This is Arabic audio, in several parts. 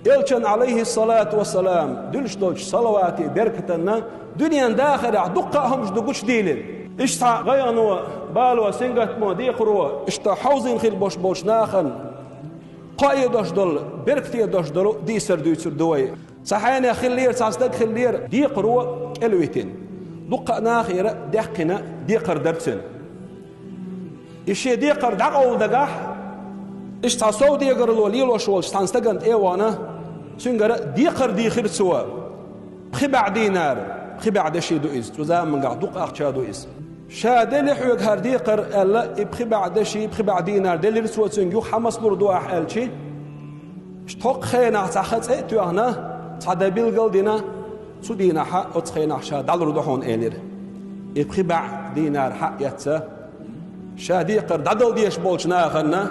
elçen aleyhissalatu vesselam dülüşdoç salavati berkatına dünyanın dâhiri dukka hamjdu güç değilim. İşte gayanu balu sengatmo diqru işte havzin khil boş nahan قايدش دل بركتي دش دل دي سر دويتر دوي صحينا خلير صاصدق خلير دي قرو الويتين دق ناخير دقنا دي قردرتن اشي دي قرد عقو دقاح اش تصو دي قرلو ليلو شول ستانستغنت ايوانا سنغر دي قر دي خير سوا خبع دينار خبع دشي دويز وزام من قاع دق اخشا دويز شادل حوق هرديقر الا يبخي بعد شي يبخي بعد دينار دل رسو تنجو حمص لردو احالشي اشتوق خينا تاخت تو هنا تعدبيل قلدنا سو دينا حق اتخينا شا دال ردوحون الير يبخي بعد دينار حق يتسا شاديقر ددل ديش بولشنا خنا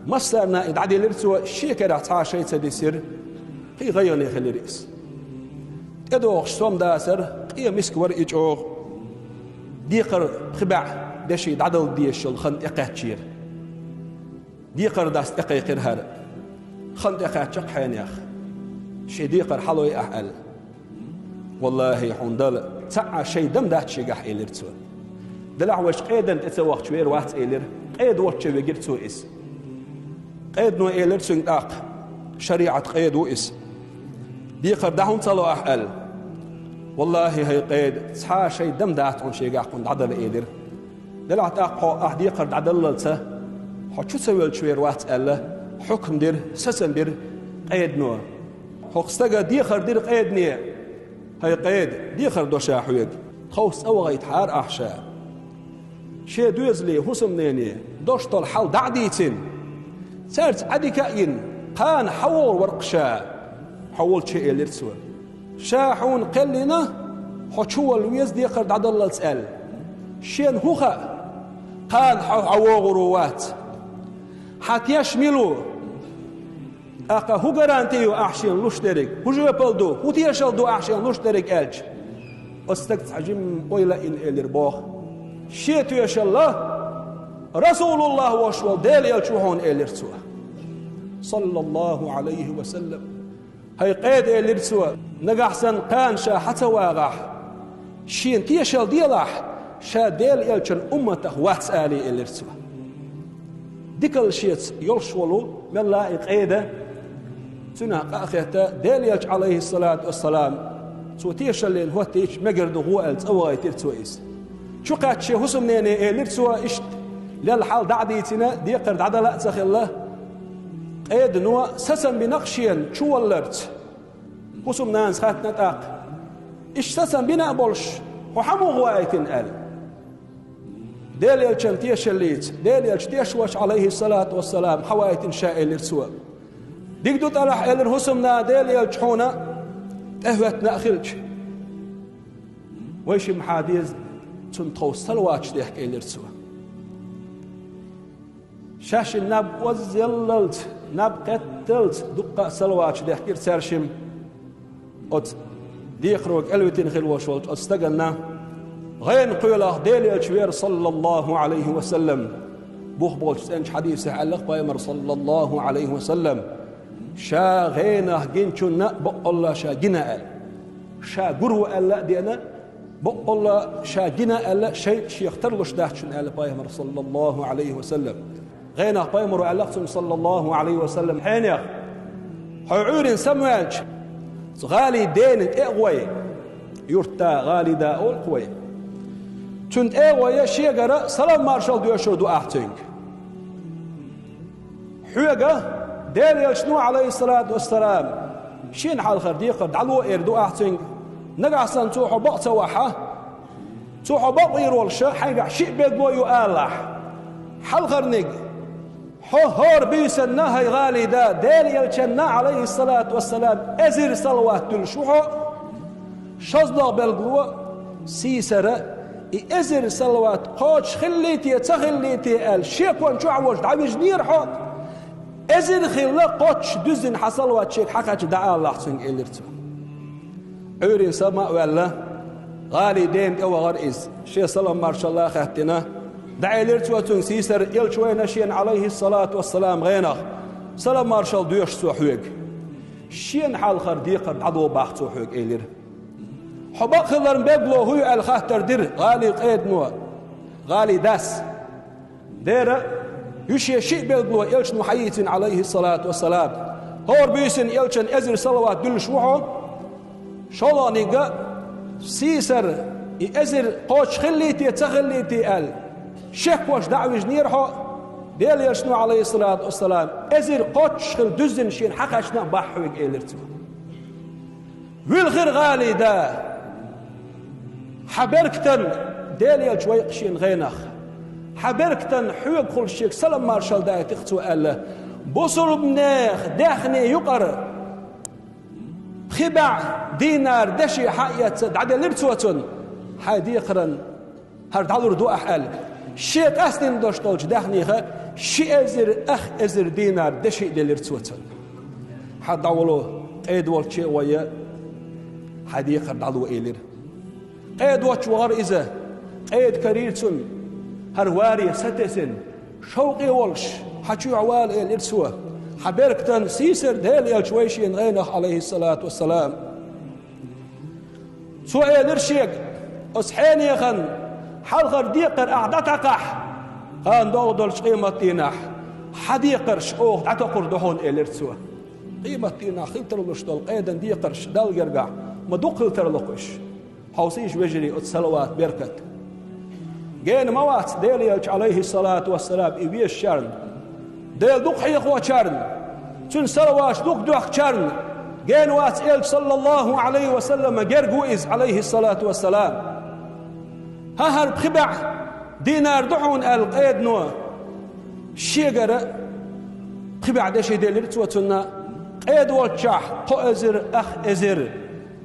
مصرنا ادعدي لرسو شيكر تا شي تديسر قي غيوني خلي رئيس ادوخ سوم داسر قي مسكور اجوغ ديقر خبع دشي عدل ديش الخن اقاتشير ديقر داس اقيقر هذا خن اقاتشق حين ياخ شي ديقر حلوي احل والله حندل تاع شي دم دات شي قح اليرتو دلع واش قيدن تسوق شوير وات الير قيد واتش بيجرتو اس قيد نو اليرتو داق شريعه قيد وس ديقر داهم صلو احل والله هي قيد صحا شي دم دات اون شي قاق عدل ايدر دلعت اقو احدي قرد عدلته حشو سويل شوير وات الا حكم دير سسن دير قيد نو حقستغا دي خردير قيد ني هي قيد دي خردو شاحويق خوس او غيت حار احشا شي دوزلي حسم نيني دوشتل حل دعديتين سرت عدي كاين قان حول ورقشا حول شي اليرتسو شاحون قلنا حشو الويز دي قرد عدل تسأل شين هوخا قان عوغروات حتى يشملوا اقا هو غرانتيو احشين لوشترك هو جوبلدو هو تيشلدو احشين لوشترك الج استقت حجم ويلا ان الربوخ شيتو يشلا رسول الله وشول ديل يلشوهون الرسول صلى الله عليه وسلم هاي قيد الرسول نقحسن قان شا حتى واغح شين تيشل ديلاح شا ديل يلشن امته واتسالي الرسول ديكل شيت يلشولو من لا قيده تنا قاخته ديل يلش عليه الصلاه والسلام تو تيشل هو تيش مقرد هو التوي ترتويس شو قات شي حسمنين الرسول اشت للحال دعديتنا ديقر عدلا تخله قيد نو سسن بنقشين شو ولرت قسم ناس خاتنا تاق اشتسن بنا بولش وحمو غوايتن قال ديل يلشن تيشليت ديل يلش تيشوش عليه الصلاة والسلام حوايتن شاء الرسول ديقدو طلح الرهسمنا ديل يلشحونا اهوتنا اخلش ويش محاديز تنتوصل واتش ديحك الرسول شاش الناب وزللت ناب قتلت دقة سلواتش ديحكير سارشم ات ديقروك الوتين خلوش ولت استقلنا غين قيله ديل الشوير صلى الله عليه وسلم بوخ بولش انش حديث علق بايمر صلى الله عليه وسلم شا غينه جنشنا بقول شا جنا شا قرو الا دينا بقول شا جنا الا شيء يخترلش داحشن ال بايمر صلى الله عليه وسلم غينه بايمر علقتم صلى الله عليه وسلم حين يا حعور سمعج غالي دين اقوي يرتا غالي دا اول قوي تند اقوي شيغرا سلام مارشال ديوشو دو احتنك حوغا دين يلشنو عليه الصلاه والسلام شين حال خرديق دعلو اردو احتنك نقعسن توحو بقت وحا توحو بقير والشا حيقع شيء بيدمو يؤالح حال خرنق هور بيسنا هاي غالي دا ديل يلشنا عليه الصلاة والسلام ازر صلوات تلشوحو شزدق بالقوة سيسرة ازر صلوات قوش خليتي تخليتي ال شيك وانشو عوش دعوش نير حوت ازر خلا قوش دزن حصلوات شيك حقاش دعا الله سنك الارتو عورين سما ولا غالي دين او غرئيز شي سلام ما شاء الله خاتنا دعي لرتوتون سيسر يلشوي نشين عليه الصلاة والسلام غينه سلام مارشال دوش سوحويق شين حال خرديق عدو باختو حق إيلر حباق خلر بيبلو هو الخاطر در غالي قيد نو غالي داس دير يشي شيء بيبلو إلشن محيط عليه الصلاة والسلام هور بيسن إلشن أزر صلوات دل شوحو شولانيقا سيسر أزر قوش خليتي تخليتي ال شيخ واش دعوج نيرحو ديل يلشنو عليه الصلاة والسلام أزر قوش خل دزن شين حقشنا بحوك إلرتو والغير غالي دا حبركتن ديل يلجويق شين غينخ حبركتن حوق خل شيك سلام مارشال دا تختو ألا بصر بناخ داخني يقر خبع دينار دشي حقيت عدل لرتوتن حادي قرن هرد على ردو أحال شيك أسلين دوشتوج داخنيها شي أزر أخ أزر دينار دشي لرتوتن حد عولو قيد والشي ويا حادي قرد علو إيلر قيد واتش وغر إذا قيد كريرتن هرواري ستسن شوقي والش حجو عوال إلرسوه حبركتن سيسر ديل يلشويشين غينخ عليه الصلاة والسلام سوء يدرشيك أسحيني خن حلغر ديقر أعدتقح خان دوغدلش قيمة دينح حديقر شعوه عتقر دهون إلرسوه قيمة دينح خلتر لشتول قيدا ديقرش دال يرقع ما دو خلتر لقش حوسيش وجري أتسلوات بركت جين موات ديل يلش عليه الصلاة والسلام إبي الشرن ديل دوق حيق وشرن تن سلواش دوق دوق شرن جين وات إلش صلى الله عليه وسلم جرقوئز عليه الصلاة والسلام ههر بخبع دينار دحون القيد نوع شيقر بخبع دشي ديل رتوتنا قيد والشاح قو أزر أخ أزر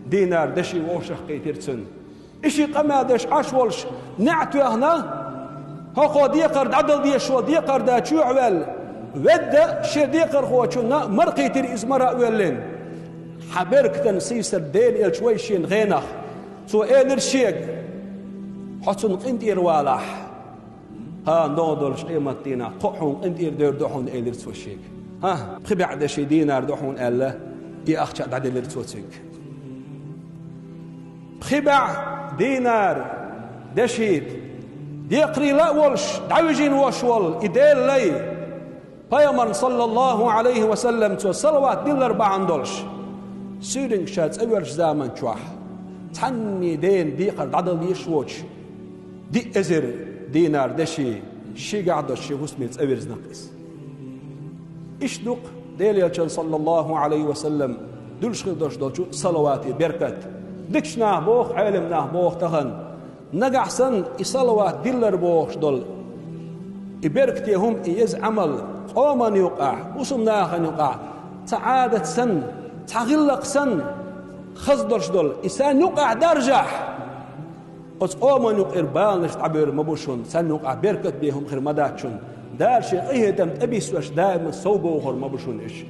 دينار دشي ووشخ قيترتن إشي قمادش عاش والش نعتو هنا هاقو ديقر عدل ديشو ديقر دا شو عوال ود شي ديقر خوشنا مرقيتر إزمرا أولين حبركتن سيسر ديل الشويشين غينخ سو إيلر شيق حسن قندير والح ها نودلش قيمة دينا قحون قندير دير دوحون إيلر سوشيك ها بخبع دشي دينار دوحون ألا أخشى عدل رتوتك بخبع دينار دشيد ديقري لا ولش دعوجين وشول إديل لي بيامر صلى الله عليه وسلم تو صلوات ديل 4 دولش سيرين شات أولش زامن شوح تحني دين ديقر عدل يشوش دي أزر دينار دشي شي قعدش شي وسميت أورز نقص إشدق ديل يلشن صلى الله عليه وسلم دولش خدوش دولشو صلواتي بركت دكش نهبوخ علم نهبوخ تغن نقحسن إصلوات دلر بوخش دول إبركتي هم إيز عمل قوما يقع وسم ناخن يقع تعادت سن تغلق سن خزدرش دول إسان يقع درجح أس قوما يقع إربانش تعبير مبوشون سن يقع بركت بيهم خير مداتشون دار شيء إيه تم أبيس وش دائما صوبه وخر مبوشون إيش